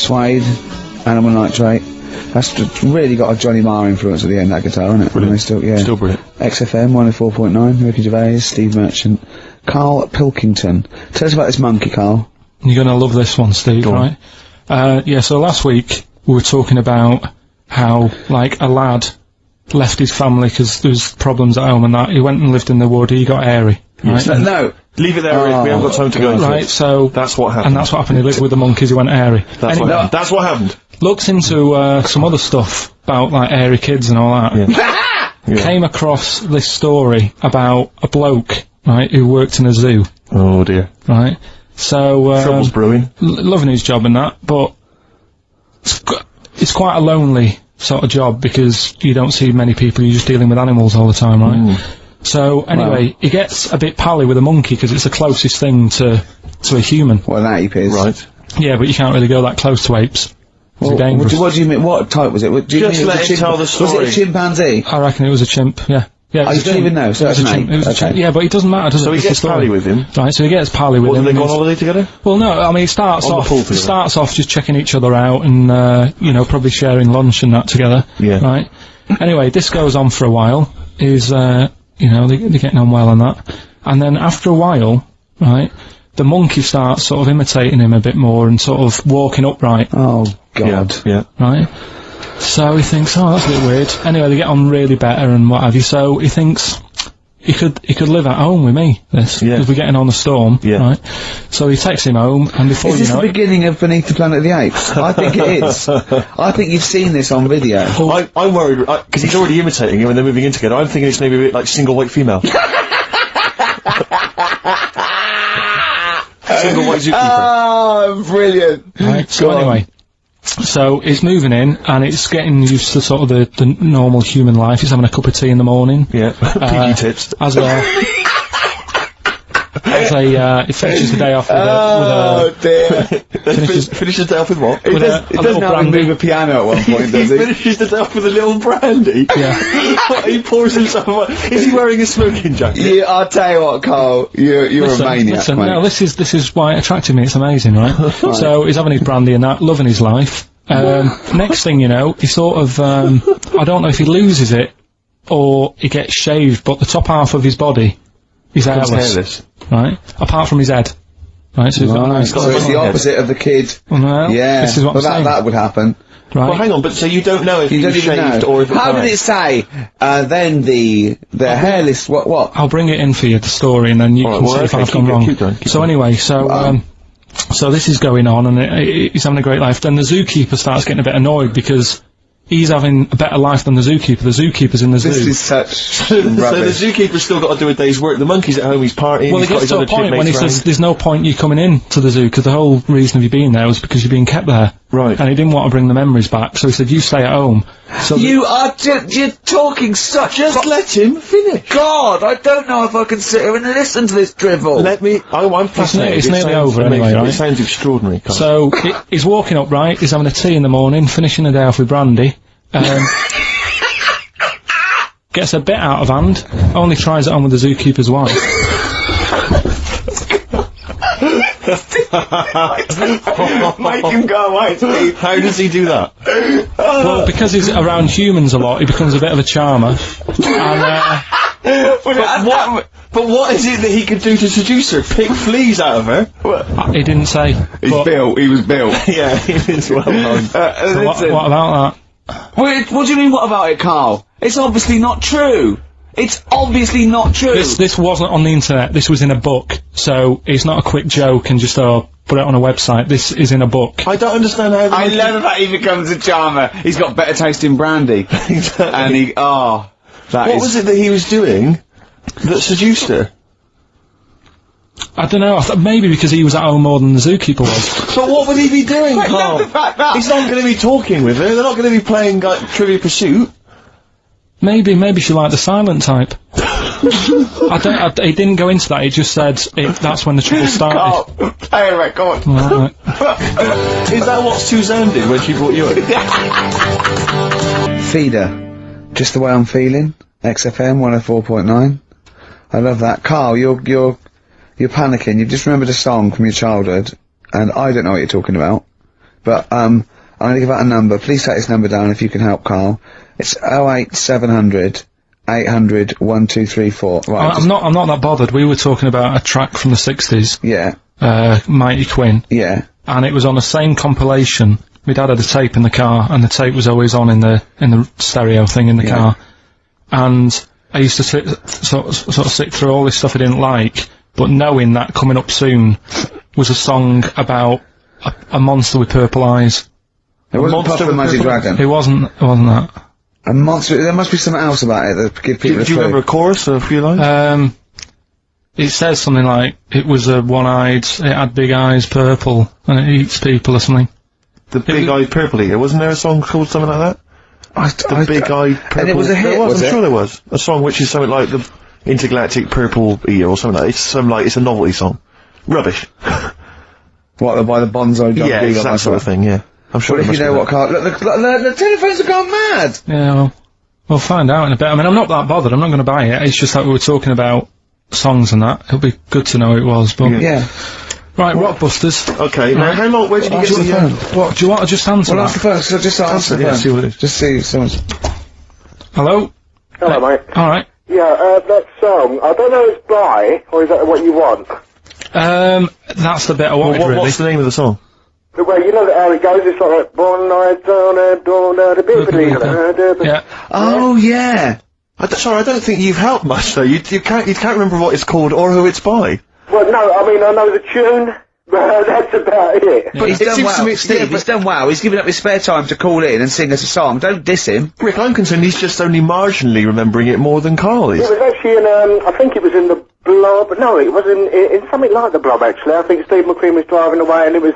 Suede, Animal Nitrate. That's really got a Johnny Marr influence at the end, that guitar, isn't it? Brilliant. Still brilliant. XFM 104.9, Ricky Gervais, Steve Merchant, Karl Pilkington. Tell us about this monkey, Karl. You're gonna love this one, Steve, right? Yeah, so last week we were talking about how, like, a lad left his family because there was problems at home and that. He went and lived in the wood, he got airy. Right? No! Leave it there, Rick. We haven't got time to go into Right, it. so... That's what happened. And that's what happened, he lived with the monkeys, he went airy. That's what happened. Looked into some other stuff about, like, airy kids and all that. Yeah. Came across this story about a bloke, right, who worked in a zoo. Oh dear. Right? So, Trouble's brewing. loving his job and that, but it's quite a lonely sort of job because you don't see many people, you're just dealing with animals all the time, right? So, anyway, he gets a bit pally with a monkey because it's the closest thing to a human. What an ape is. Right. Yeah, but you can't really go that close to apes. Well, They're dangerous. what do you mean? What type was it? Do you Just mean it was let a him tell the story. Was it a chimpanzee? I reckon it was a chimp, yeah. Yeah, it Oh, was you a don't chimp. even know, so It was that's a an chimp. ape. It was a Okay. chimp. Yeah, but it doesn't matter, does it? So he It's the gets story. pally with him. Right, so he gets pally with What, him. do they go on and holiday together? well, no, I mean, it starts On the off, pool together. just checking each other out and, you know, probably sharing lunch and that together. Yeah. Right? Anyway, this goes on for a while. You know, they're getting on well and that. And then after a while, right, the monkey starts sort of imitating him a bit more and sort of walking upright. Oh, God. Yeah. Right? So he thinks, oh, that's a bit weird. Anyway, they get on really better and what have you, so he thinks he could live at home with me, this, Yeah. because we're getting on the storm, Yeah. right? So he takes him home, and before Is you this know the it... beginning of Beneath the Planet of the Apes? I think it is. I think you've seen this on video. I'm worried, because he's already imitating him and they're moving in together. I'm thinking it's maybe a bit like Single White Female. Single White Zookeeper. Oh, brilliant. Right, so anyway, so he's moving in, and it's getting used to sort of the normal human life. He's having a cup of tea in the morning. Yeah. Piggy tips. He finishes the day off with Oh, dear. Finishes the day off with what? He With does, a he doesn't little have to brandy. move a piano at one point, does he? Finishes the day off with a little brandy? Yeah. He pours himself one. Is he wearing a smoking jacket? Yeah, I'll tell you what, Carl, you're a maniac, mate. no, this is why it attracted me. It's amazing, right? So he's having his brandy and that, loving his life. Next thing you know, he sort of, I don't know if he loses it or he gets shaved, but the top half of his body is hairless, right? Apart from his head, right? So he's got a nice. So it's the opposite of the kid. Well, Yeah, this is what I'm saying. that would happen. Right? Well, hang on, but so you don't know if You he don't was even shaved know. or if How did it say? Then the hairless. What? I'll bring it in for you, the story, and then you Alright, can well, see if okay, I've gone keep wrong. going. So anyway, so this is going on, and he's having a great life. Then the zookeeper starts getting a bit annoyed because he's having a better life than the zookeeper. The zookeeper's in the zoo. This is such So the rubbish. zookeeper's still got to do a day's work. The monkey's at home, he's partying. Well, he's it got gets his to a other point when he chipmates says round. there's no point you coming in to the zoo because the whole reason of you being there was because you're being kept there. Right. And he didn't want to bring the memories back, so he said, you stay at home. So You are you're talking such. Just let him finish. God, I don't know if I can sit here and listen to this drivel. Let me. I'm fascinated. it's It nearly sounds over anyway, amazing. right? It sounds extraordinary. Carl. So he's walking up right, he's having a tea in the morning, finishing the day off with brandy. Gets a bit out of hand, only tries it on with the zookeeper's wife. Make him go away, Steve. How does he do that? Well, because he's around humans a lot, he becomes a bit of a charmer. And, But what is it that he could do to seduce her? Pick fleas out of her? he didn't say. He's but built. He was built. Yeah, he is well known. what about that? What do you mean? What about it, Carl? It's obviously not true. It's obviously not true. This wasn't on the internet, this was in a book, so it's not a quick joke and just, put it on a website. This is in a book. I don't understand how. I love that he becomes a charmer. He's got better taste in brandy. Exactly. And What was it that he was doing that seduced her? I don't know, maybe because he was at home more than the zookeeper was. But what would he be doing, Carl? the fact that- He's not going to be talking with her. They're not going to be playing like Trivial Pursuit. Maybe she liked the silent type. He didn't go into that, he just said that's when the trouble started. Carl, play a record. Right. Is that what Suzanne did when she brought you in? Feeder. Just the way I'm feeling. XFM 104.9. I love that. Carl, you're panicking. You've just remembered a song from your childhood, and I don't know what you're talking about. but, I'm gonna give out a number. Please take this number down if you can help, Carl. It's 08700 800 1234. Right. I'm not that bothered. We were talking about a track from the 60s. Yeah. Mighty Quinn. Yeah. And it was on the same compilation. My dad had a tape in the car, and the tape was always on in the stereo thing in the car. And I used to sort of sit through all this stuff I didn't like, but knowing that coming up soon was a song about a monster with purple eyes. It wasn't Puff the Magic Dragon. It wasn't that. A monster. There must be something else about it that give people. Do you remember a chorus or a few lines? It says something like, it was a one-eyed, it had big eyes, purple, and it eats people or something. The big-eyed purple eater. Wasn't there a song called something like that? The big-eyed purple. And it was a hit, I'm sure there was. A song which is something like the Intergalactic Purple Eater or something like that. It's a novelty song. Rubbish. What, by the Bonzo John Yeah, it's that sort of thing, yeah. I'm sure if you know what Carl... Look, the telephones have gone mad! Yeah, well, we'll find out in a bit. I mean, I'm not that bothered, I'm not going to buy it. It's just that we were talking about songs and that. It'll be good to know who it was, but... Yeah. Right, Rockbusters. Okay, now how long, where did you get to the phone? What, do you want to just answer Well, that? that's the first, so just answer the phone. See what it is. Just see if someone's... Hello? Hello, mate. Alright. Yeah, that song, I don't know if it's by, or is that what you want? That's the bit I wanted, really. What's the name of the song? Well, you know how it goes, it's like, born night on a dawn at a bit. Yeah. Oh, yeah! Sorry, I don't think you've helped much, though. You can't remember what it's called or who it's by. Well, no, I mean, I know the tune, but that's about it. But he's done well, Steve, he's done well. He's given up his spare time to call in and sing us a song. Don't diss him. Rick, I'm concerned he's just only marginally remembering it more than Carl is. It was actually in, I think it was in the Blob, no, it was in something like the Blob, actually. I think Steve McQueen was driving away and it was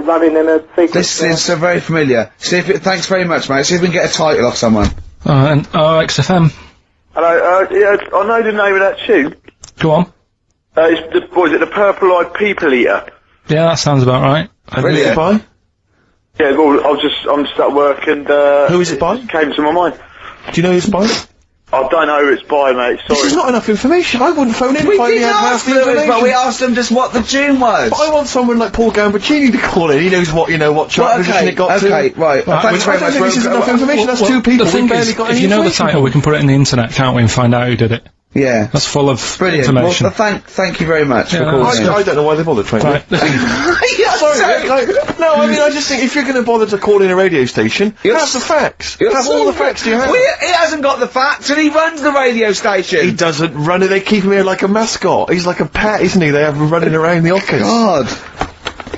running in a sequence. This is so very familiar. See if thanks very much, mate. See if we can get a title off someone. And XFM. Hello, yeah, I know the name of that tune. Go on. It's the Purple-Eyed People Eater? Yeah, that sounds about right. And who's it by? Yeah, well, I'm just at work and, who is it by? It came to my mind. Do you know who it's by? I don't know who it's by, mate, sorry. This is not enough information. I wouldn't phone in if I did had ask the Lewis, information. but we asked them just what the tune was. But I want someone like Paul Gambaccini to call in. He knows what chart position it got to. Okay, right. Thanks very I don't much. think this is enough information. That's two people. The thing barely is, got if any you know the information. title, we can put it in the internet, can't we, and find out who did it. Yeah. That's full of Brilliant. information. Well, thank you very much for Yeah, calling in. I don't know why they bothered trying Right. Sorry, no, I mean, I just think if you're going to bother to call in a radio station, have the facts. Have all the facts you have. Well, he hasn't got the facts, and he runs the radio station. He doesn't run it. They keep him here like a mascot. He's like a pet, isn't he? They have him running around the office. God.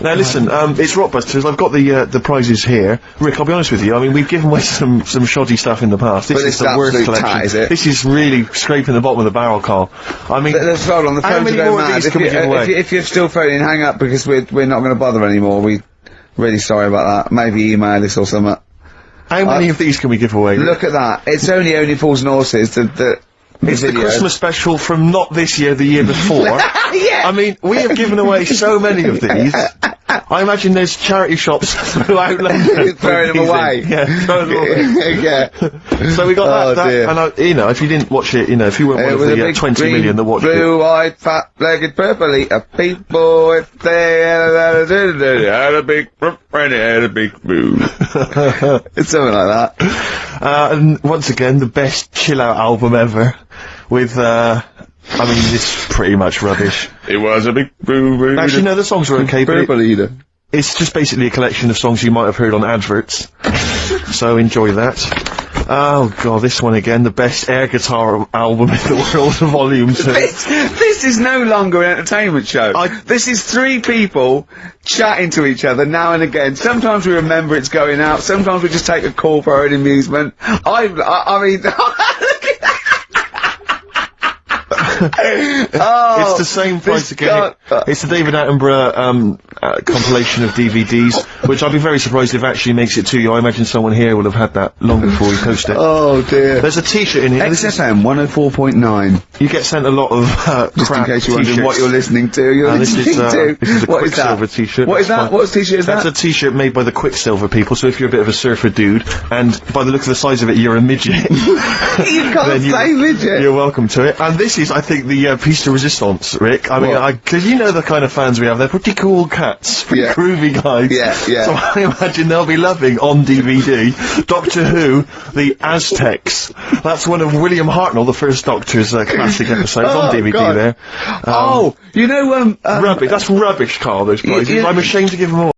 Now listen, it's Rockbusters. I've got the prizes here. Rick, I'll be honest with you. I mean, we've given away some shoddy stuff in the past. This is the worst collection. Tat, is it? This is really scraping the bottom of the barrel, Carl. I mean, Let's hold on. The how phones many are going more of mad. these can we give away? If you're still phoning, hang up because we're not going to bother anymore. We're really sorry about that. Maybe email us or something. How many of these can we give away? Look at that. It's only Fools and Horses. It's the Christmas special from not this year, the year before. Yeah. I mean, we have given away so many of these. I imagine there's charity shops throughout London. Throwing them away. Yeah, throwing them away. Yeah. So we got that, dear. and if you didn't watch it, if you weren't one of the 20 million that watched it. Blue-eyed, fat-legged, purple eater people, if they had a big boo. It's something like that. And once again, the best chill-out album ever, with, I mean, this pretty much rubbish. It was a big boo. Actually, no, the songs are okay, but Purple eater. it's just basically a collection of songs you might have heard on adverts. So enjoy that. Oh god, this one again, the best air guitar album in the world, volume 2. This is no longer an entertainment show. This is three people chatting to each other now and again. Sometimes we remember it's going out, sometimes we just take a call for our own amusement. I mean... It's the same price again. It's the David Attenborough compilation of DVDs, which I'd be very surprised if it actually makes it to you. I imagine someone here will have had that long before we post it. Oh dear. There's a t-shirt in here. XFM 104.9. You get sent a lot of Just in crap case you're wondering t-shirts. what you're listening to. This is a What is that? Quicksilver t-shirt. What is that? What t-shirt is that? That's a t-shirt made by the Quicksilver people, so if you're a bit of a surfer dude, and by the look of the size of it, you're a midget. You can't say midget. You're welcome to it. And this is, I think the piece de resistance, Rick. I mean, because you know the kind of fans we have. They're pretty cool cats, pretty groovy guys. Yeah, yeah. So I imagine they'll be loving on DVD Doctor Who, the Aztecs. That's one of William Hartnell, the first Doctor's classic episodes on DVD. God. There. You know, rubbish. That's rubbish, Carl. Those prizes. I'm ashamed to give them all.